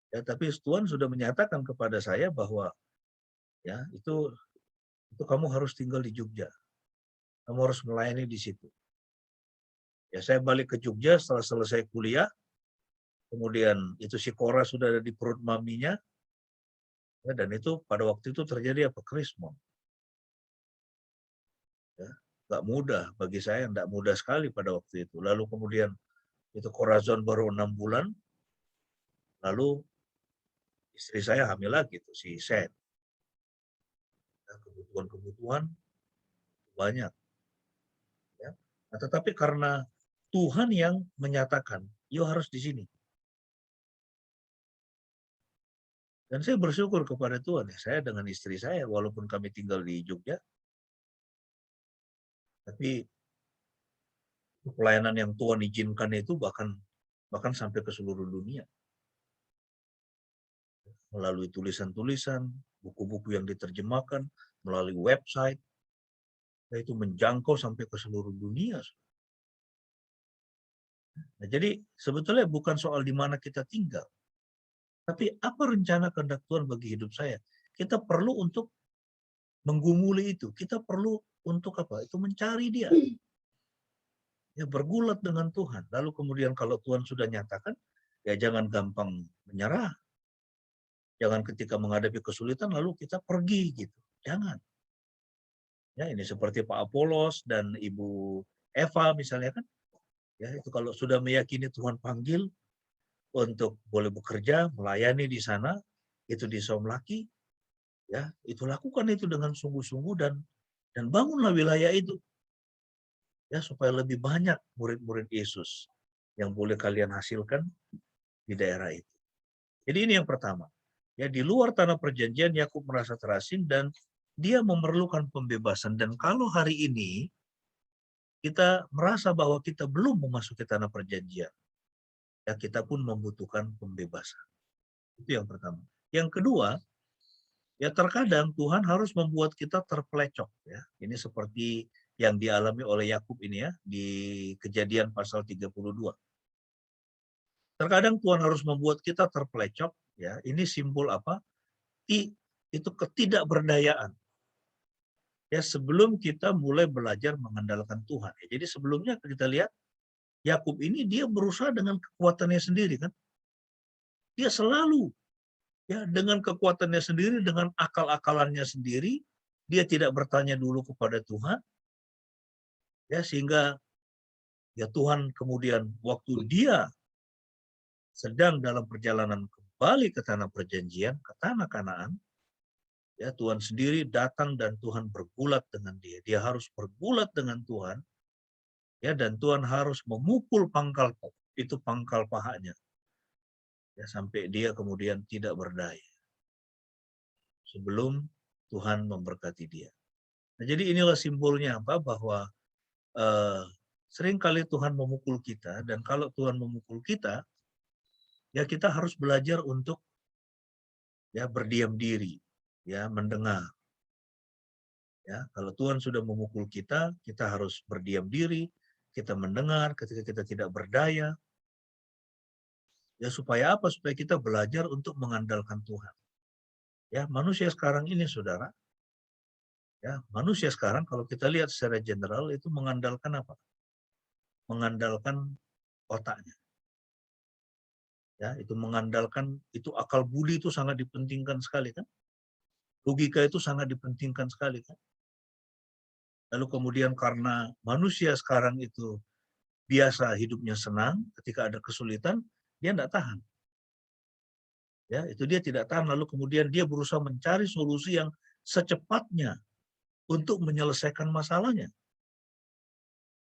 Ya, tapi Tuhan sudah menyatakan kepada saya bahwa ya itu kamu harus tinggal di Jogja. Kamu harus melayani di situ. Ya, saya balik ke Jogja setelah selesai kuliah. Kemudian itu si Kora sudah ada di perut maminya. Ya, dan itu pada waktu itu terjadi apa? Krismon. Ya. nggak mudah bagi saya, nggak mudah sekali pada waktu itu. Lalu kemudian itu Corazon baru 6 bulan, lalu istri saya hamil lagi tuh si Sen. Nah, kebutuhan-kebutuhan banyak. Ya. Nah, tetapi karena Tuhan yang menyatakan, yo harus di sini. Dan saya bersyukur kepada Tuhan, ya, saya dengan istri saya, walaupun kami tinggal di Jogja, tapi pelayanan yang Tuhan izinkan itu bahkan sampai ke seluruh dunia. Melalui tulisan-tulisan, buku-buku yang diterjemahkan, melalui website, itu menjangkau sampai ke seluruh dunia. Nah, jadi sebetulnya bukan soal di mana kita tinggal, tapi apa rencana kehendak Tuhan bagi hidup saya. Kita perlu untuk menggumuli itu. Kita perlu untuk apa? Itu mencari Dia. Ya, bergulat dengan Tuhan. Lalu kemudian kalau Tuhan sudah nyatakan, ya jangan gampang menyerah. Jangan ketika menghadapi kesulitan lalu kita pergi gitu. Jangan. Ya, ini seperti Pak Apolos dan Ibu Eva misalnya kan. Ya, itu kalau sudah meyakini Tuhan panggil untuk boleh bekerja, melayani di sana, itu di Somlaki, ya, itu lakukan itu dengan sungguh-sungguh dan bangunlah wilayah itu. Ya, supaya lebih banyak murid-murid Yesus yang boleh kalian hasilkan di daerah itu. Jadi ini yang pertama. Ya, di luar tanah perjanjian Yakub merasa terasing dan dia memerlukan pembebasan. Dan kalau hari ini kita merasa bahwa kita belum memasuki tanah perjanjian, ya kita pun membutuhkan pembebasan. Itu yang pertama. Yang kedua, ya terkadang Tuhan harus membuat kita terpelecok. Ya. Ini seperti yang dialami oleh Yakub ini ya di Kejadian pasal 32. Terkadang Tuhan harus membuat kita terpelecok. Ya, ini simbol apa? Itu ketidakberdayaan. Ya, sebelum kita mulai belajar mengandalkan Tuhan. Ya, jadi sebelumnya kita lihat Yakub ini dia berusaha dengan kekuatannya sendiri kan. Dia selalu ya dengan kekuatannya sendiri, dengan akal-akalannya sendiri, dia tidak bertanya dulu kepada Tuhan. Ya, sehingga ya Tuhan kemudian waktu dia sedang dalam perjalanan kembali ke tanah perjanjian, ke tanah Kanaan, ya Tuhan sendiri datang dan Tuhan bergulat dengan dia. Dia harus bergulat dengan Tuhan, ya, dan Tuhan harus memukul pangkal pahanya, ya, sampai dia kemudian tidak berdaya sebelum Tuhan memberkati dia. Nah, jadi inilah simbolnya apa? Bahwa seringkali Tuhan memukul kita, dan kalau Tuhan memukul kita, ya kita harus belajar untuk ya berdiam diri, ya mendengar. Ya, kalau Tuhan sudah memukul kita, kita harus berdiam diri, kita mendengar ketika kita tidak berdaya. Ya supaya apa? Supaya kita belajar untuk mengandalkan Tuhan. Ya, manusia sekarang ini Saudara, ya, manusia sekarang kalau kita lihat secara general itu mengandalkan apa? Mengandalkan otaknya. Ya, itu mengandalkan itu akal budi itu sangat dipentingkan sekali kan? Logika itu sangat dipentingkan sekali kan? Lalu kemudian karena manusia sekarang itu biasa hidupnya senang, ketika ada kesulitan dia tidak tahan. Ya, itu dia tidak tahan, lalu kemudian dia berusaha mencari solusi yang secepatnya untuk menyelesaikan masalahnya.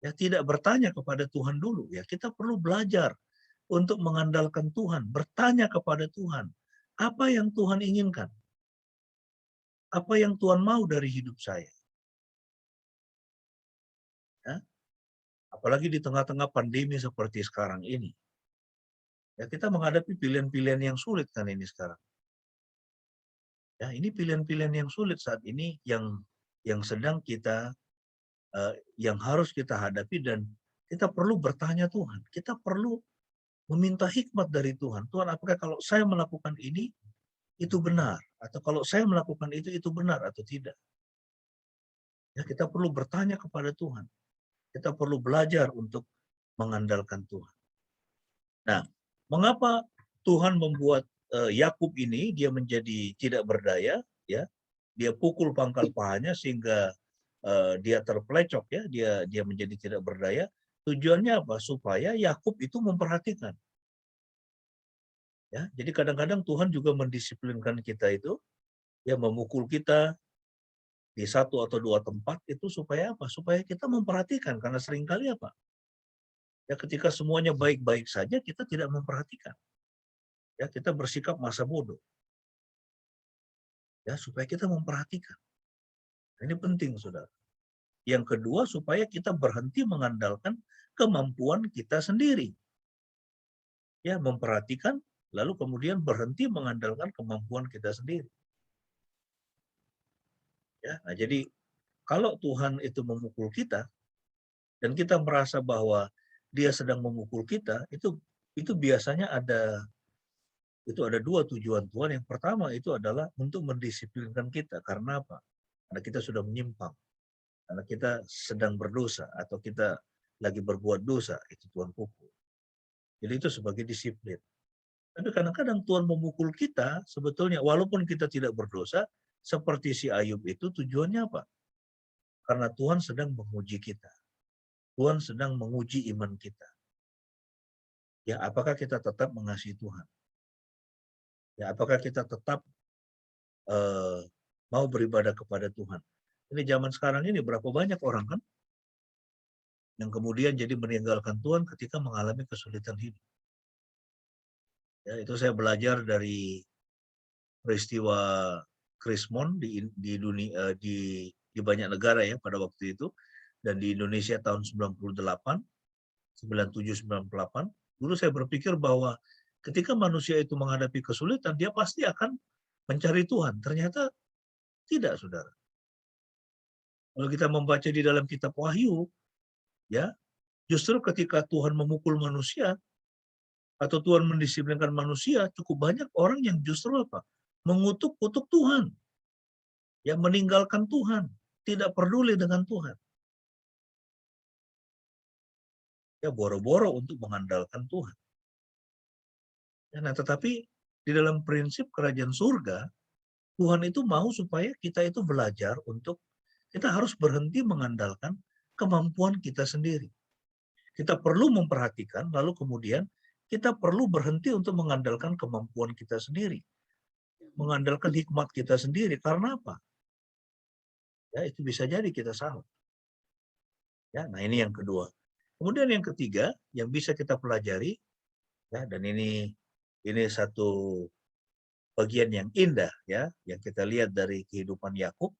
Ya, tidak bertanya kepada Tuhan dulu. Ya, kita perlu belajar untuk mengandalkan Tuhan, bertanya kepada Tuhan, apa yang Tuhan inginkan? Apa yang Tuhan mau dari hidup saya? Ya, apalagi di tengah-tengah pandemi seperti sekarang ini. Ya, kita menghadapi pilihan-pilihan yang sulit kan ini sekarang. Ya, ini pilihan-pilihan yang sulit saat ini yang sedang kita yang harus kita hadapi, dan kita perlu bertanya Tuhan. Kita perlu meminta hikmat dari Tuhan. Tuhan, apakah kalau saya melakukan ini itu benar, atau kalau saya melakukan itu benar atau tidak? Ya, kita perlu bertanya kepada Tuhan. Kita perlu belajar untuk mengandalkan Tuhan. Nah, mengapa Tuhan membuat Yakub ini dia menjadi tidak berdaya? Ya, dia pukul pangkal pahanya sehingga dia terpelecok ya, dia menjadi tidak berdaya. Tujuannya apa? Supaya Yakub itu memperhatikan. Ya, jadi kadang-kadang Tuhan juga mendisiplinkan kita itu, ya memukul kita di satu atau dua tempat itu supaya apa? Supaya kita memperhatikan, karena seringkali apa? Ya ketika semuanya baik-baik saja kita tidak memperhatikan. Ya kita bersikap masa bodoh. Ya supaya kita memperhatikan. Ini penting, Saudara. Yang kedua, supaya kita berhenti mengandalkan kemampuan kita sendiri. Ya, memperhatikan, lalu kemudian berhenti mengandalkan kemampuan kita sendiri. Ya, nah jadi kalau Tuhan itu memukul kita dan kita merasa bahwa Dia sedang memukul kita, itu biasanya ada dua tujuan Tuhan. Yang pertama itu adalah untuk mendisiplinkan kita. Karena apa? Karena kita sudah menyimpang. Karena kita sedang berdosa atau kita lagi berbuat dosa, itu Tuhan pukul. Jadi itu sebagai disiplin. Tapi kadang-kadang Tuhan memukul kita sebetulnya walaupun kita tidak berdosa, seperti si Ayub itu tujuannya apa? Karena Tuhan sedang menguji kita. Tuhan sedang menguji iman kita. Ya, apakah kita tetap mengasihi Tuhan? Ya, apakah kita tetap mau beribadah kepada Tuhan? Ini zaman sekarang ini berapa banyak orang kan yang kemudian jadi meninggalkan Tuhan ketika mengalami kesulitan hidup. Ya, itu saya belajar dari peristiwa Krismon di dunia di banyak negara ya pada waktu itu, dan di Indonesia tahun 98, 97, 98. Dulu saya berpikir bahwa ketika manusia itu menghadapi kesulitan, dia pasti akan mencari Tuhan. Ternyata tidak, Saudara. Kalau kita membaca di dalam kitab Wahyu, ya, justru ketika Tuhan memukul manusia atau Tuhan mendisiplinkan manusia, cukup banyak orang yang justru apa? Mengutuk-kutuk Tuhan. Ya, meninggalkan Tuhan, tidak peduli dengan Tuhan. Ya, boro-boro untuk mengandalkan Tuhan. Ya, nah, tetapi di dalam prinsip kerajaan surga, Tuhan itu mau supaya kita itu belajar untuk kita harus berhenti mengandalkan kemampuan kita sendiri. Kita perlu memperhatikan, lalu kemudian kita perlu berhenti untuk mengandalkan kemampuan kita sendiri. Mengandalkan hikmat kita sendiri. Karena apa? Ya, itu bisa jadi kita salah. Ya, nah ini yang kedua. Kemudian yang ketiga yang bisa kita pelajari, ya, dan ini satu bagian yang indah ya yang kita lihat dari kehidupan Yakub,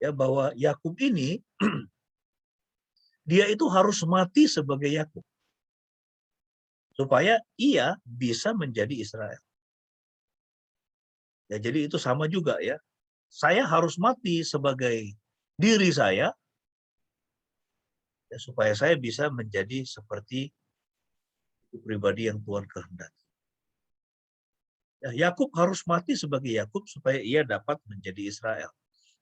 ya, bahwa Yakub ini dia itu harus mati sebagai Yakub supaya ia bisa menjadi Israel. Ya, jadi itu sama juga ya. Saya harus mati sebagai diri saya ya, supaya saya bisa menjadi seperti pribadi yang Tuhan kehendaki. Ya, Yakub harus mati sebagai Yakub supaya ia dapat menjadi Israel.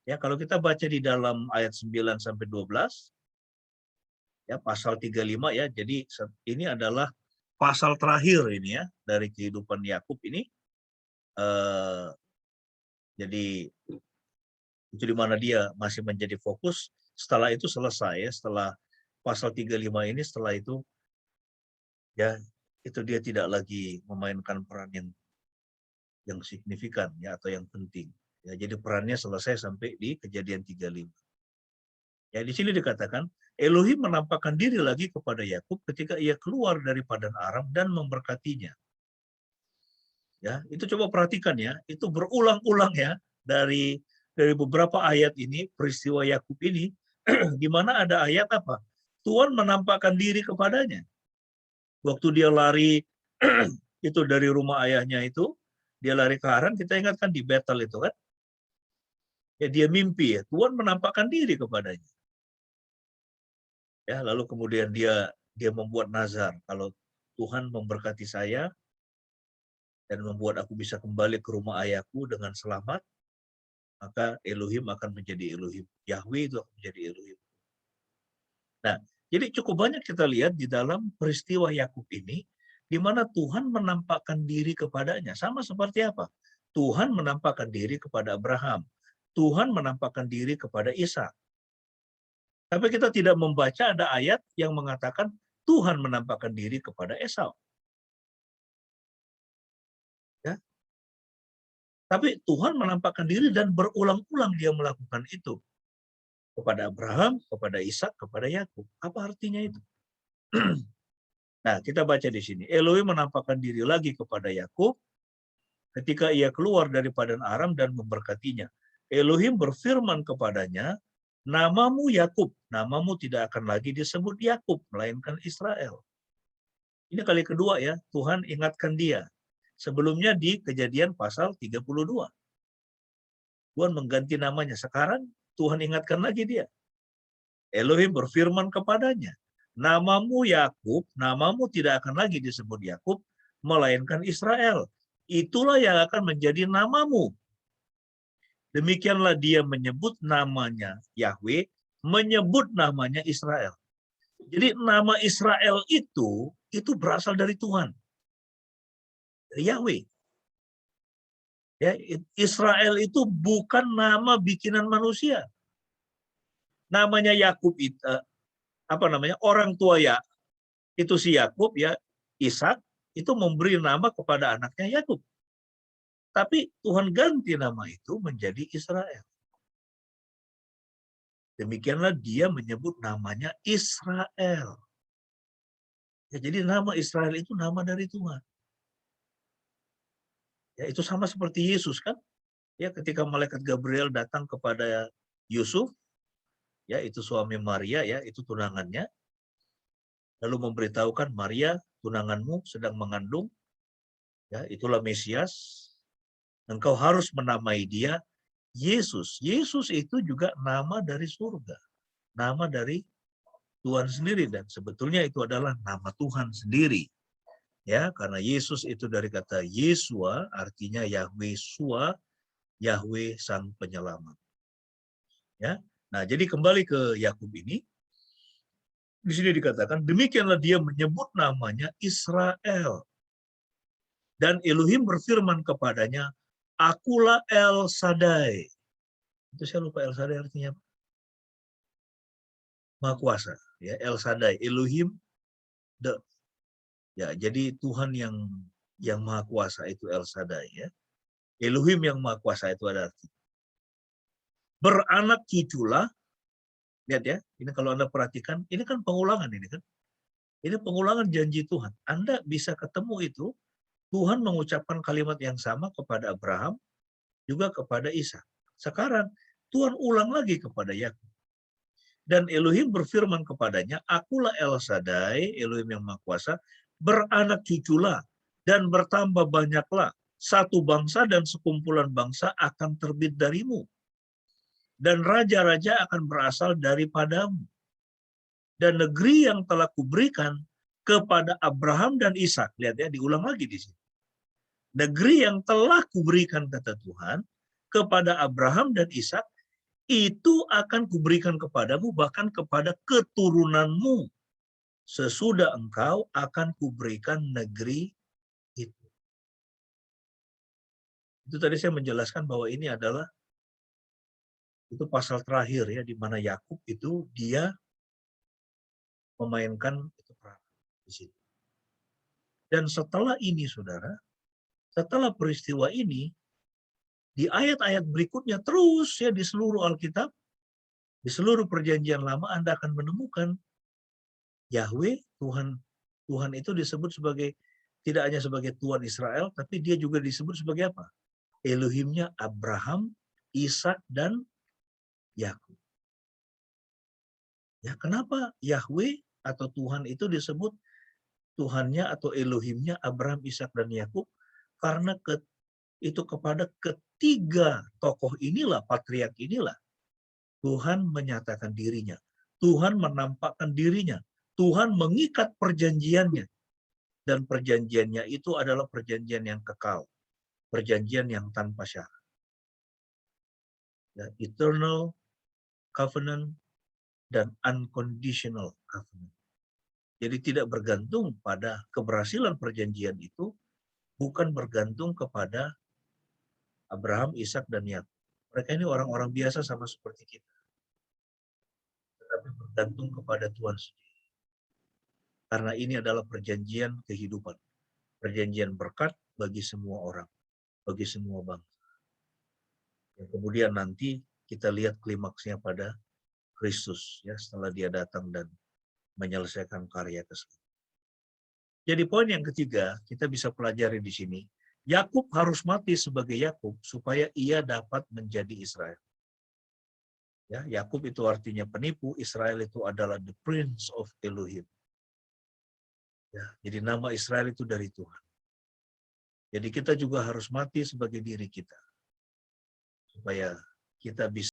Ya, kalau kita baca di dalam ayat 9 sampai 12 ya, pasal 35 ya. Jadi ini adalah pasal terakhir ini ya dari kehidupan Yakub ini. Jadi itu di mana dia masih menjadi fokus. Setelah itu selesai ya, setelah pasal 35 ini, setelah itu ya itu dia tidak lagi memainkan peran yang signifikan ya atau yang penting. Ya, jadi perannya selesai sampai di Kejadian 35. Ya, di sini dikatakan Elohim menampakkan diri lagi kepada Yakub ketika ia keluar dari padang Aram dan memberkatinya. Ya, itu coba perhatikan ya, itu berulang-ulang ya dari beberapa ayat ini, peristiwa Yakub ini, di mana ada ayat apa? Tuhan menampakkan diri kepadanya. Waktu dia lari itu dari rumah ayahnya itu, dia lari ke Haran, kita ingatkan di Betel itu kan. Ya, dia mimpi ya, Tuhan menampakkan diri kepadanya. Ya, lalu kemudian dia membuat nazar, kalau Tuhan memberkati saya dan membuat aku bisa kembali ke rumah ayahku dengan selamat, maka Elohim akan menjadi Elohim. Yahweh itu akan menjadi Elohim. Nah, jadi cukup banyak kita lihat di dalam peristiwa Yakub ini, di mana Tuhan menampakkan diri kepadanya. Sama seperti apa? Tuhan menampakkan diri kepada Abraham. Tuhan menampakkan diri kepada Ishak. Tapi kita tidak membaca ada ayat yang mengatakan Tuhan menampakkan diri kepada Esau. Ya. Tapi Tuhan menampakkan diri dan berulang-ulang dia melakukan itu. Kepada Abraham, kepada Ishak, kepada Yakub. Apa artinya itu? Nah, kita baca di sini. Elohim menampakkan diri lagi kepada Yakub ketika ia keluar dari padang Aram dan memberkatinya. Elohim berfirman kepadanya, namamu Yakub, namamu tidak akan lagi disebut Yakub, melainkan Israel. Ini kali kedua ya, Tuhan ingatkan dia. Sebelumnya di Kejadian pasal 32. Tuhan mengganti namanya. Sekarang Tuhan ingatkan lagi dia. Elohim berfirman kepadanya, namamu Yakub, namamu tidak akan lagi disebut Yakub, melainkan Israel. Itulah yang akan menjadi namamu. Demikianlah dia menyebut namanya Yahweh, menyebut namanya Israel. Jadi nama Israel itu berasal dari Tuhan. Dari Yahweh. Ya, Israel itu bukan nama bikinan manusia. Namanya Yakub itu orang tua ya itu si Yakub ya, Ishak itu memberi nama kepada anaknya Yakub. Tapi Tuhan ganti nama itu menjadi Israel. Demikianlah dia menyebut namanya Israel. Ya, jadi nama Israel itu nama dari Tuhan. Ya, itu sama seperti Yesus kan? Ya, ketika malaikat Gabriel datang kepada Yusuf, ya itu suami Maria ya, itu tunangannya. Lalu memberitahukan Maria, tunanganmu sedang mengandung, ya itulah Mesias. Engkau harus menamai dia Yesus. Yesus itu juga nama dari surga, nama dari Tuhan sendiri, dan sebetulnya itu adalah nama Tuhan sendiri. Ya, karena Yesus itu dari kata Yesua, artinya Yahweh Sua, Yahweh Sang Penyelamat. Ya. Nah, jadi kembali ke Yakub ini. Di sini dikatakan, demikianlah dia menyebut namanya Israel. Dan Elohim berfirman kepadanya, akulah El Shaddai. Itu saya lupa El Shaddai artinya apa? Maha Kuasa. Ya, El Shaddai, Elohim, ya, jadi Tuhan yang Maha Kuasa itu El Shaddai. Ya. Elohim yang Maha Kuasa itu ada arti. Beranak cuculah, lihat ya, ini kalau Anda perhatikan, ini kan pengulangan ini kan. Ini pengulangan janji Tuhan. Anda bisa ketemu itu, Tuhan mengucapkan kalimat yang sama kepada Abraham, juga kepada Ishak. Sekarang, Tuhan ulang lagi kepada Yakub. Dan Elohim berfirman kepadanya, akulah El Shaddai, Elohim yang Maha Kuasa, beranak cuculah, dan bertambah banyaklah. Satu bangsa dan sekumpulan bangsa akan terbit darimu. Dan raja-raja akan berasal daripadamu. Dan negeri yang telah kuberikan kepada Abraham dan Ishak, lihat ya, diulang lagi di sini. Negeri yang telah kuberikan, kata Tuhan, kepada Abraham dan Ishak, itu akan kuberikan kepadamu, bahkan kepada keturunanmu. Sesudah engkau akan kuberikan negeri itu. Itu tadi saya menjelaskan bahwa ini adalah itu pasal terakhir ya, di mana Yakub itu dia memainkan itu peran di situ. Dan setelah ini, saudara, setelah peristiwa ini, di ayat-ayat berikutnya terus ya di seluruh Alkitab, di seluruh perjanjian lama Anda akan menemukan Yahweh, Tuhan itu disebut sebagai, tidak hanya sebagai Tuhan Israel, tapi dia juga disebut sebagai apa? Elohimnya Abraham, Ishak, dan Yakub. Ya, kenapa Yahweh atau Tuhan itu disebut Tuhannya atau Elohimnya Abraham, Ishak, dan Yakub? Karena itu kepada ketiga tokoh inilah, patriark inilah, Tuhan menyatakan dirinya. Tuhan menampakkan dirinya. Tuhan mengikat perjanjiannya. Dan perjanjiannya itu adalah perjanjian yang kekal. Perjanjian yang tanpa syarat. Ya, eternal covenant dan unconditional covenant. Jadi tidak bergantung pada keberhasilan perjanjian itu, bukan bergantung kepada Abraham, Ishak, dan Yakub. Mereka ini orang-orang biasa sama seperti kita. Tetapi bergantung kepada Tuhan sendiri. Karena ini adalah perjanjian kehidupan, perjanjian berkat bagi semua orang, bagi semua bangsa. Yang kemudian nanti kita lihat klimaksnya pada Kristus, ya, setelah dia datang dan menyelesaikan karya tersebut. Jadi poin yang ketiga kita bisa pelajari di sini, Yakub harus mati sebagai Yakub supaya ia dapat menjadi Israel. Ya, Yakub itu artinya penipu, Israel itu adalah the Prince of Elohim. Ya, jadi nama Israel itu dari Tuhan. Jadi kita juga harus mati sebagai diri kita supaya kita bisa